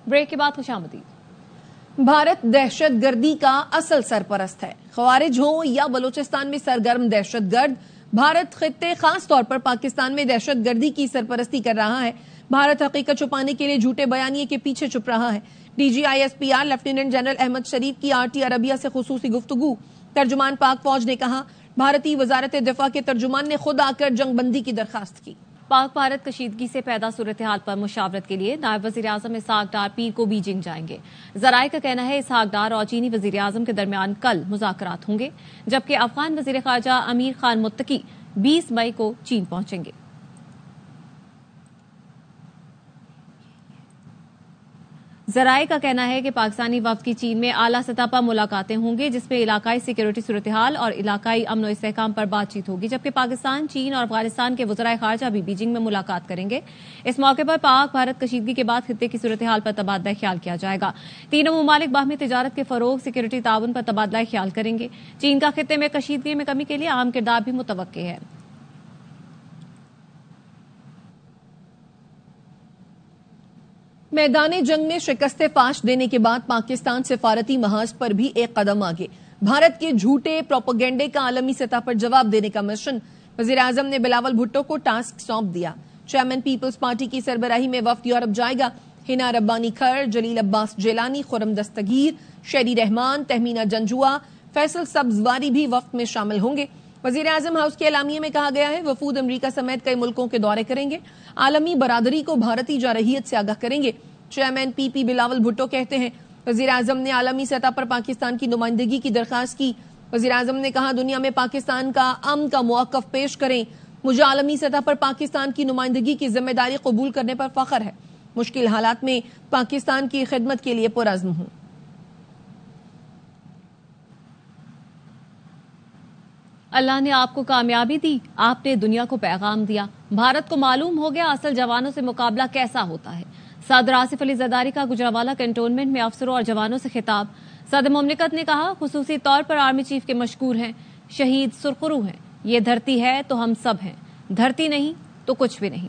Break के बाद खुशामदीद। भारत दहशत गर्दी का असल सरपरस्त है। ख्वारिज हो या बलूचिस्तान में सरगर्म दहशत गर्द, भारत खित्ते खास तौर पर पाकिस्तान में दहशत गर्दी की सरपरस्ती कर रहा है। भारत हकीकत छुपाने के लिए झूठे बयानिए के पीछे छुप रहा है। DGISPR लेफ्टिनेंट जनरल अहमद शरीफ की RT अरबिया से खुसूसी गुफ्तगू। तर्जुमान पाक फौज ने कहा, भारतीय वजारत दिफा के तर्जुमान ने खुद आकर जंगबंदी की दरखास्त की। पाक भारत कशीदगी से पैदा सूरत हाल पर मुशावरत के लिए नायब वजीर आजम इसहाक डार पीर को बीजिंग जाएंगे। जराये का कहना है इसहाक डार और चीनी वजीर आजम के दरमियान कल मुज़ाकरात होंगे, जबकि अफगान वजीर खारजा अमीर खान मुत्तकी 20 मई को चीन पहुंचेंगे। जराये का कहना है कि पाकिस्तानी वफ्द की चीन में आला सतह पर मुलाकातें होंगी, जिसमें इलाकाई सिक्योरिटी सूरत हाल और इलाकाई अमन और इस्तेहकाम पर बातचीत होगी, जबकि पाकिस्तान, चीन और अफगानिस्तान के वज़राए खारजा भी बीजिंग में मुलाकात करेंगे। इस मौके पर पाक भारत कशीदगी के बाद खित्ते की सूरत हाल पर तबादला ख्याल किया जाएगा। तीनों ममालिक बाहमी तिजारत के फरोग, सिक्योरिटी ताउन पर तबादला ख्याल करेंगे। चीन का खित्ते में कशीदगी में कमी के लिए अहम किरदार भी मुतवक्के है। मैदान जंग में शिकस्त फाश देने के बाद पाकिस्तान सिफारती महाज पर भी एक कदम आगे। भारत के झूठे प्रोपेगेंडे का आलमी सतह पर जवाब देने का मिशन वजीर आजम ने बिलावल भुट्टो को टास्क सौंप दिया। चेयरमैन पीपल्स पार्टी की सरबराही में वफ्द यूरोप जाएगा। हिना रब्बानी खर, जलील अब्बास जेलानी, खुरम दस्तगीर, शेरी रहमान, तहमीना जंजुआ, फैसल सब्जवारी भी वफ्द में शामिल होंगे। वजीर आजम हाउस के एलामिये में कहा गया है, वफूद अमरीका समेत कई मुल्कों के दौरे करेंगे। आलमी बरादरी को भारतीय जारहियत से आगाह करेंगे। चेयरमैन PP बिलावल भुट्टो कहते हैं, वजीर आजम ने आलमी सतह पर पाकिस्तान की नुमाइंदगी की दरखास्त की। वजीर आजम ने कहा, दुनिया में पाकिस्तान का अमन का मौक़िफ़ पेश करें। मुझे आलमी सतह पर पाकिस्तान की नुमाइंदगी की जिम्मेदारी कबूल करने पर फख्र है। मुश्किल हालात में पाकिस्तान की खिदमत के लिए पुरअज़्म हूं। अल्लाह ने आपको कामयाबी दी, आपने दुनिया को पैगाम दिया। भारत को मालूम हो गया असल जवानों से मुकाबला कैसा होता है। सदर आसिफ अली जरदारी का गुजरावाला कैंटोनमेंट में अफसरों और जवानों से खिताब। सदर मुमलिकत ने कहा, खुसूसी तौर पर आर्मी चीफ के मशकूर हैं, शहीद सुरखरू हैं। ये धरती है तो हम सब हैं, धरती नहीं तो कुछ भी नहीं।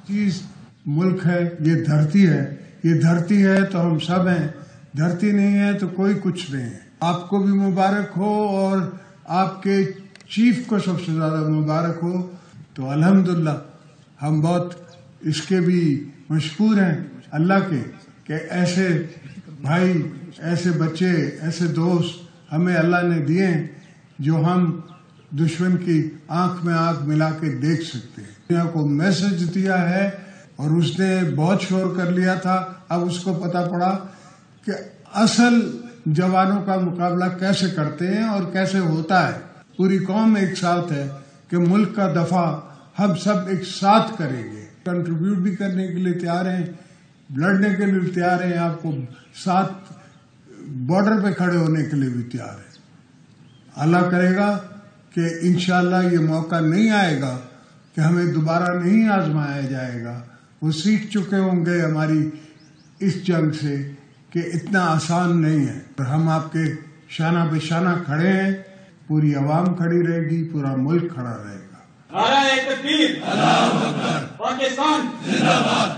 चीज मुल्क है, ये धरती है, ये धरती है तो हम सब हैं, धरती नहीं है तो कोई कुछ नहीं है। आपको भी मुबारक हो और आपके चीफ को सबसे ज्यादा मुबारक हो। तो अल्हम्दुलिल्लाह हम बहुत इसके भी मशकूर हैं अल्लाह के कि ऐसे भाई, ऐसे बच्चे, ऐसे दोस्त हमें अल्लाह ने दिए जो हम दुश्मन की आंख में आंख मिला के देख सकते हैं। दुनिया को मैसेज दिया है और उसने बहुत शोर कर लिया था। अब उसको पता पड़ा कि असल जवानों का मुकाबला कैसे करते हैं और कैसे होता है। पूरी कौम एक साथ है कि मुल्क का दफा हम सब एक साथ करेंगे। कंट्रीब्यूट भी करने के लिए तैयार हैं, लड़ने के लिए तैयार हैं, आपको साथ बॉर्डर पे खड़े होने के लिए भी तैयार है। अल्लाह करेगा कि इंशाअल्लाह ये मौका नहीं आएगा कि हमें दोबारा नहीं आजमाया जाएगा। वो सीख चुके होंगे हमारी इस जंग से कि इतना आसान नहीं है। और हम आपके शाना पे शाना खड़े हैं, पूरी आवाम खड़ी रहेगी, पूरा मुल्क खड़ा रहेगा। पाकिस्तान जिंदाबाद।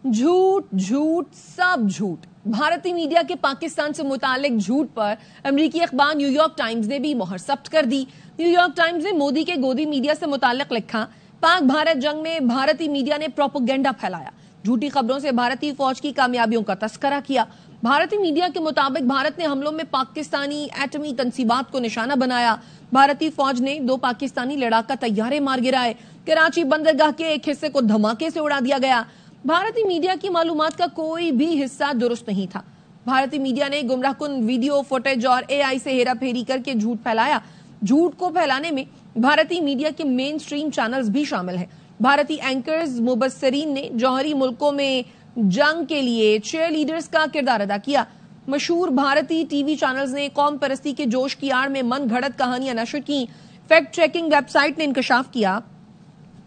झूठ झूठ सब झूठ। भारतीय मीडिया के पाकिस्तान से मुतालिक झूठ पर अमरीकी अखबार न्यूयॉर्क टाइम्स ने भी मोहर सब्त कर दी। न्यूयॉर्क टाइम्स ने मोदी के गोदी मीडिया से मुतालिक लिखा, पाक भारत जंग में भारतीय मीडिया ने प्रोपेगेंडा फैलाया, झूठी खबरों से भारतीय फौज की कामयाबियों का तस्करा किया। भारतीय मीडिया के मुताबिक भारत ने हमलों में पाकिस्तानी एटमी तंसीबात को निशाना बनाया। भारतीय फौज ने 2 पाकिस्तानी लड़ाका तैयारे मार गिराए। कराची बंदरगाह के एक हिस्से को धमाके से उड़ा दिया गया। भारतीय मीडिया की मालूमात का कोई भी हिस्सा दुरुस्त नहीं था। भारतीय मीडिया ने गुमराहकुन वीडियो फुटेज और AI से हेरा फेरी करके झूठ फैलाया। झूठ को फैलाने में भारतीय मीडिया के मेन स्ट्रीम चैनल्स भी शामिल हैं। भारतीय एंकर्स मुबस्सरीन ने जौहरी मुल्कों में जंग के लिए चीयर लीडर्स का किरदार अदा किया। मशहूर भारतीय TV चैनल्स ने कौम परस्ती के जोश की आड़ में मन घड़त कहानियां नशर की। फैक्ट चेकिंग वेबसाइट ने इंकशाफ किया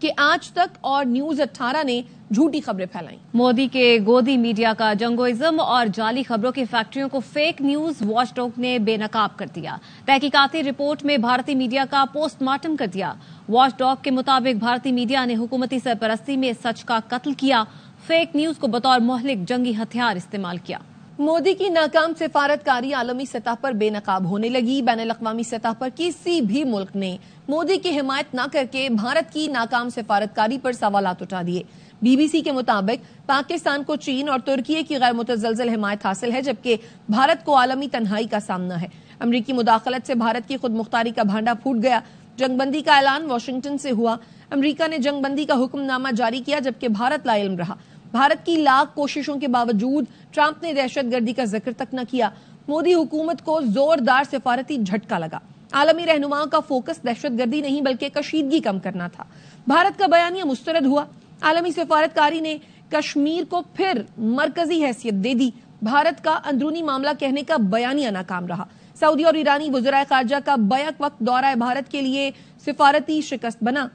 कि आज तक और न्यूज 18 ने झूठी खबरें फैलाई। मोदी के गोदी मीडिया का जंगोइज्म और जाली खबरों की फैक्ट्रियों को फेक न्यूज वॉचडॉग ने बेनकाब कर दिया। तहकीकाती रिपोर्ट में भारतीय मीडिया का पोस्टमार्टम कर दिया। वॉचडॉग के मुताबिक भारतीय मीडिया ने हुकूमती सरपरस्ती में सच का कत्ल किया। फेक न्यूज को बतौर मुहलिक जंगी हथियार इस्तेमाल किया। मोदी की नाकाम सिफारतकारी आलमी सतह पर बेनकाब होने लगी। बैनुल-अक़वामी सतह पर किसी भी मुल्क ने मोदी की हिमायत न करके भारत की नाकाम सिफारतकारी पर सवालात उठा दिए। BBC के मुताबिक पाकिस्तान को चीन और तुर्की की गैर मुतज़लज़ल हिमायत हासिल है, जबकि भारत को आलमी तन्हाई का सामना है। अमरीकी मुदाखलत से भारत की खुद मुख्तारी का भांडा फूट गया। जंगबंदी का ऐलान वाशिंगटन से हुआ। अमरीका ने जंगबंदी का हुक्मनामा जारी किया, जबकि भारत लाइल्म रहा। भारत की लाख कोशिशों के बावजूद ट्रंप ने दहशतगर्दी का जिक्र तक न किया। मोदी हुकूमत को जोरदार सिफारती झटका लगा। आलमी रहनुमाओं का फोकस दहशतगर्दी नहीं बल्कि कशीदगी कम करना था। भारत का बयानिया मुस्तरद हुआ। आलमी सिफारतकारी ने कश्मीर को फिर मरकजी हैसियत दे दी। भारत का अंदरूनी मामला कहने का बयानिया नाकाम रहा। सऊदी और ईरानी वज़राए ख़ारजा का बैक वक्त दौरा भारत के लिए सिफारती शिकस्त बना।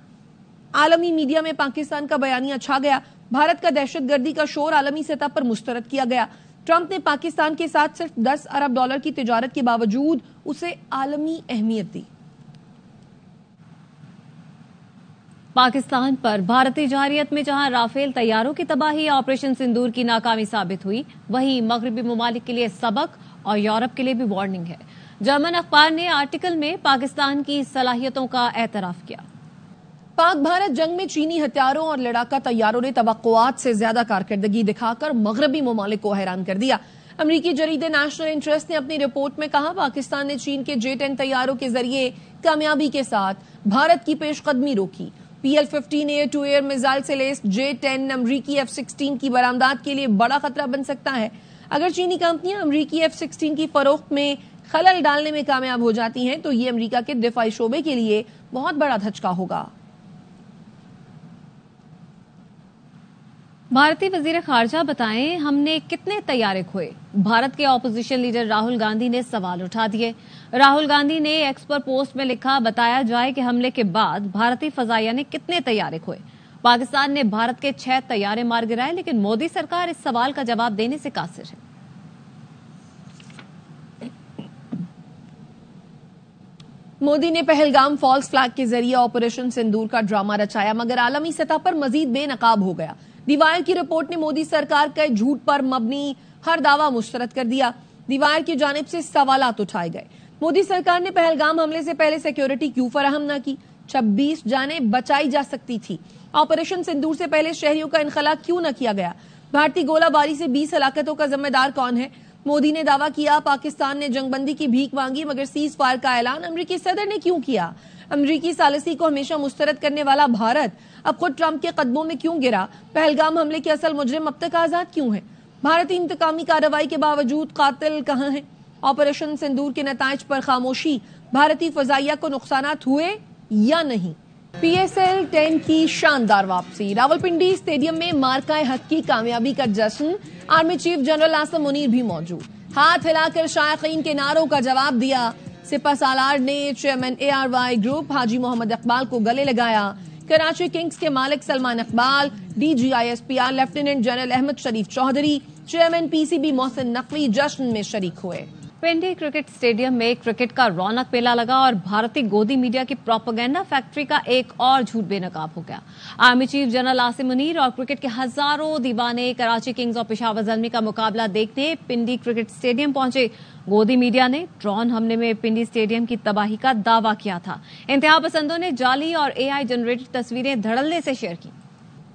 आलमी मीडिया में पाकिस्तान का बयानिया छा गया। भारत का दहशतगर्दी का शोर आलमी सतह पर मुस्तरद किया गया। ट्रंप ने पाकिस्तान के साथ सिर्फ $10 अरब की तिजारत के बावजूद उसे आलमी अहमियत दी। पाकिस्तान पर भारतीय जारियत में जहां राफेल तैयारों की तबाही ऑपरेशन सिंदूर की नाकामी साबित हुई, वहीं मगरबी ममालिक के लिए सबक और यूरोप के लिए भी वार्निंग है। जर्मन अखबार ने आर्टिकल में पाकिस्तान की सलाहियतों का एतराफ किया। पाक भारत जंग में चीनी हथियारों और लड़ाका तैयारों ने तवक्कुआत से ज्यादा कारकर्दगी दिखाकर मगरबी ममालिक को हैरान कर दिया। अमरीकी जरीदे नेशनल इंटरेस्ट ने अपनी रिपोर्ट में कहा, पाकिस्तान ने चीन के J-10 तैयारों के जरिए कामयाबी के साथ भारत की पेशकदमी रोकी। PL-15 air to air missile से लेस J-10 अमरीकी F-16 की बरामदात के लिए बड़ा खतरा बन सकता है। अगर चीनी कंपनियां अमरीकी F-16 की फरोख्त में खलल डालने में कामयाब हो जाती हैं तो ये अमरीका के दिफाई शोबे के लिए बहुत बड़ा धचका होगा। भारतीय वजीर खारजा बताएं, हमने कितने तैयारे खोए। भारत के ऑपोजिशन लीडर राहुल गांधी ने सवाल उठा दिए। राहुल गांधी ने एक्स पर पोस्ट में लिखा, बताया जाए कि हमले के बाद भारतीय फजाइया ने कितने तैयारे खोए। पाकिस्तान ने भारत के 6 तैयारे मार गिराए, लेकिन मोदी सरकार इस सवाल का जवाब देने से कासिर है। मोदी ने पहलगाम फॉल्स फ्लैग के जरिए ऑपरेशन सिंदूर का ड्रामा रचाया, मगर आलमी सतह पर मजीद बेनकाब हो गया। दीवार की रिपोर्ट ने मोदी सरकार के झूठ पर मबनी हर दावा मुस्तरद कर दिया। दीवार की जानिब से सवालात उठाए गए। मोदी सरकार ने पहलगाम हमले से पहले सिक्योरिटी क्यों फराहम न की? 26 जानें बचाई जा सकती थी। ऑपरेशन सिंदूर से पहले शहरियों का इनखला क्यों न किया गया? भारतीय गोलाबारी से 20 हलाकतों का जिम्मेदार कौन है? मोदी ने दावा किया, पाकिस्तान ने जंगबंदी की भीख मांगी, मगर सीज फायर का ऐलान अमरीकी सदर ने क्यों किया? अमरीकी सालिसी को हमेशा मुस्तरद करने वाला भारत अब खुद ट्रंप के कदमों में क्यों गिरा? पहलगाम हमले के असल मुजरिम अब तक आजाद क्यों है? भारतीय इंतकामी कार्रवाई के बावजूद कातिल कहां है? ऑपरेशन सिंदूर के नताइज पर खामोशी। भारतीय फजाइया को नुकसानात हुए या नहीं? PSL-10 की शानदार वापसी। रावलपिंडी स्टेडियम में मार्काए हक की कामयाबी का जश्न। Army chief general Asim Munir भी मौजूद। हाथ हिलाकर शायकीन के नारों का जवाब दिया। सिपा सालार ने chairman ARY group Haji Mohammad Iqbal को गले लगाया। कराची किंग्स के मालिक Salman Iqbal, DGISPR lieutenant general Ahmed Sharif Chaudhry, chairman PCB Mohsin Naqvi जश्न में शरीक हुए। पिंडी क्रिकेट स्टेडियम में क्रिकेट का रौनक मेला लगा और भारतीय गोदी मीडिया की प्रोपेगेंडा फैक्ट्री का एक और झूठ बेनकाब हो गया। Army chief general Asim Munir और क्रिकेट के हजारों दीवाने कराची किंग्स और पेशावर ज़ल्मी का मुकाबला देखने पिंडी क्रिकेट स्टेडियम पहुंचे। गोदी मीडिया ने ड्रोन हमले में पिंडी स्टेडियम की तबाही का दावा किया था। इंतहा पसंदों ने जाली और AI जनरेटेड तस्वीरें धड़ल्ले से शेयर की।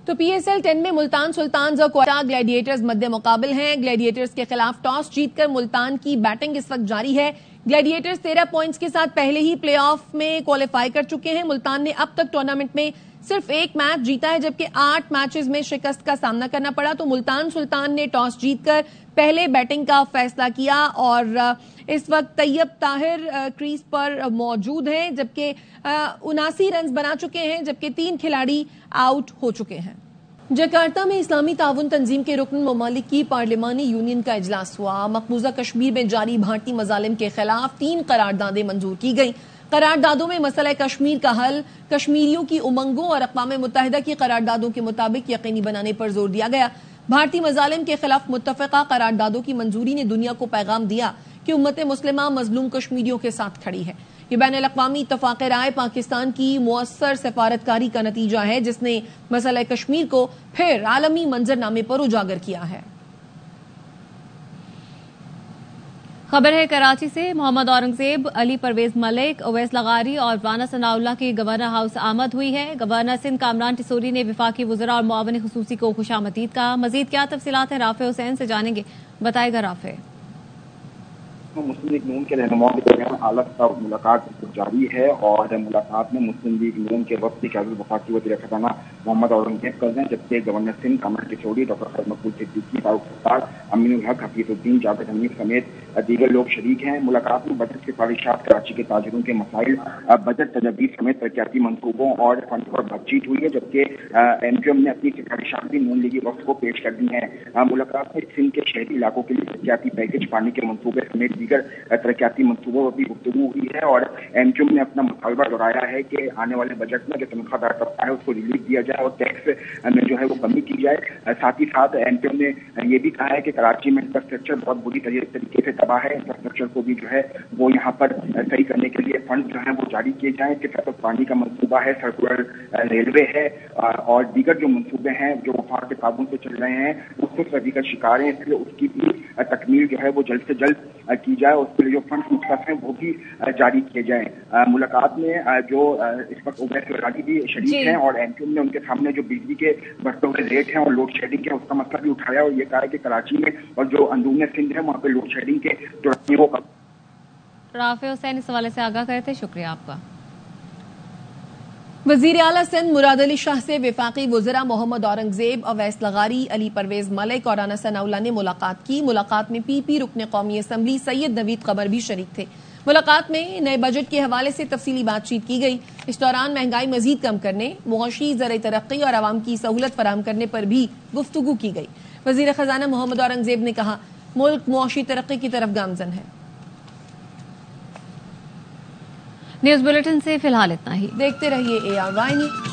तो PSL-10 में मुल्तान सुल्तान्स और क्वेटा ग्लैडिएटर्स मध्य मुकाबिल हैं। ग्लैडिएटर्स के खिलाफ टॉस जीतकर मुल्तान की बैटिंग इस वक्त जारी है। ग्लैडिएटर्स 13 पॉइंट्स के साथ पहले ही प्लेऑफ में क्वालिफाई कर चुके हैं। मुल्तान ने अब तक टूर्नामेंट में सिर्फ 1 मैच जीता है, जबकि 8 मैचेस में शिकस्त का सामना करना पड़ा। तो मुल्तान सुल्तान ने टॉस जीतकर पहले बैटिंग का फैसला किया और इस वक्त तैयब ताहिर क्रीज पर मौजूद हैं, जबकि 79 रन बना चुके हैं, जबकि 3 खिलाड़ी आउट हो चुके हैं। जकार्ता में इस्लामी ताउन तंजीम के रुकन ममालिक की पार्लिमानी यूनियन का इजलास हुआ। मकबूजा कश्मीर में जारी भारतीय मजालिम के खिलाफ 3 करारदादें मंजूर की गईं। करारदादों में मसला कश्मीर का हल, कश्मीरियों की उमंगों और अक़वाम मुत्तहिदा की करारदादों के मुताबिक यकीनी बनाने पर जोर दिया गया। भारतीय मजालिम के खिलाफ मुत्तफ़िका करारदादों की मंजूरी ने दुनिया को पैगाम दिया कि उम्मत मुस्लिमा मजलूम कश्मीरियों के साथ खड़ी है। یہ بین الاقوامی اتفاق رائے پاکستان کی مؤثر سفارتکاری کا نتیجہ ہے جس نے مسئلہ کشمیر کو پھر عالمی منظرنامے پر اجاگر کیا ہے۔ خبر ہے کراچی سے، محمد اورنگزیب، علی پرویز ملک، اویس لغاری اور رانا ثناء اللہ کی گورنر ہاؤس آمد ہوئی ہے۔ گورنر سندھ کامران ٹسوری نے وفاقی وزراء اور معاون خصوصی کو خوش آمدید کہا۔ مزید کیا تفصیلات ہیں رافع حسین سے جانیں گے، بتائے گا رافع۔ مسلم لیگ نون کے رہنماؤں کے درمیان اعلیٰ سطح ملاقات جاری ہے اور ملاقات میں مسلم لیگ نون کے وفد کے قابل وفاقی وزیر خزانہ محمد اورنگزیب کر رہے ہیں، جبکہ گورنر سندھ کامران ٹسوری، ڈاکٹر خیر مقبول صدیقی، فاروق ستار، امین الحق، حفیظ الدین، جاوید حنیف سمیت دیگر لوگ شریک ہیں۔ ملاقات میں بجٹ سفارشات، کراچی کے تاجروں کے مسائل، بجٹ تجاویز سمیت ترقیاتی منصوبوں اور فنڈ پر بات چیت ہوئی ہے، جبکہ ایم کیو ایم نے اپنی سفارشات بھی نون لیگی وفد کو پیش کر دی ہیں۔ ملاقات میں سندھ کے شہری علاقوں کے لیے ترقیاتی پیکج، پانی کے منصوبے سمیت دیگر ترقیاتی منصوبوں پر بھی گفتگو ہوئی ہے اور ایم کیو ایم نے اپنا مطالبہ دہرایا ہے کہ آنے والے بجٹ میں جو تنخواہ دار طبقہ ہے اس کو ریلیف دیا جائے اور ٹیکس میں جو ہے وہ کمی کی جائے۔ ساتھ ہی ساتھ ایم کیو ایم نے یہ بھی کہا ہے کہ کراچی میں انفراسٹرکچر بہت بری طریقے سے تباہ ہے، انفراسٹرکچر کو بھی جو ہے وہ یہاں پر صحیح کرنے کے لیے فنڈ جو ہے وہ جاری کیے جائیں، کہ سطح پانی کا منصوبہ ہے، سرکولر ریلوے ہے اور دیگر جو منصوبے ہیں جو وفاق کے تعاون سے چل رہے ہیں اس کو سبھی کا شکار ہیں، اس لیے اس کی بھی تکمیل جو ہے وہ جلد سے جلد کی جائے اور اس کے لیے جو فنڈ مختص ہیں وہ بھی جاری کیے جائیں۔ ملاقات میں جو اس وقت اویس لغاری بھی شریک ہیں اور ایم کیو ایم نے ان کے سامنے جو بجلی کے بڑھتے ہوئے ریٹ ہیں اور لوڈ شیڈنگ ہے اس کا مسئلہ بھی اٹھایا اور یہ کہا ہے کہ کراچی میں اور جو اندرون سندھ ہے وہاں پہ لوڈ شیڈنگ کے جو وہ رافع حسین اس حوالے سے آگاہ کرے تھے، شکریہ آپ کا۔ وزیر اعلیٰ سندھ مراد علی شاہ سے وفاقی وزراء محمد اورنگزیب، اویس لغاری، علی پرویز ملک اور رانا ثناء اللہ نے ملاقات کی۔ ملاقات میں پی پی رکن قومی اسمبلی سید نوید قمر بھی شریک تھے۔ ملاقات میں نئے بجٹ کے حوالے سے تفصیلی بات چیت کی گئی۔ اس دوران مہنگائی مزید کم کرنے، معاشی زرعی ترقی اور عوام کی سہولت فراہم کرنے پر بھی گفتگو کی گئی۔ وزیر خزانہ محمد اورنگزیب نے کہا ملک معاشی ترقی کی طرف گامزن ہے۔ نیوز بلیٹن سے فی الحال اتنا ہی، دیکھتے رہیے ARY نیوز۔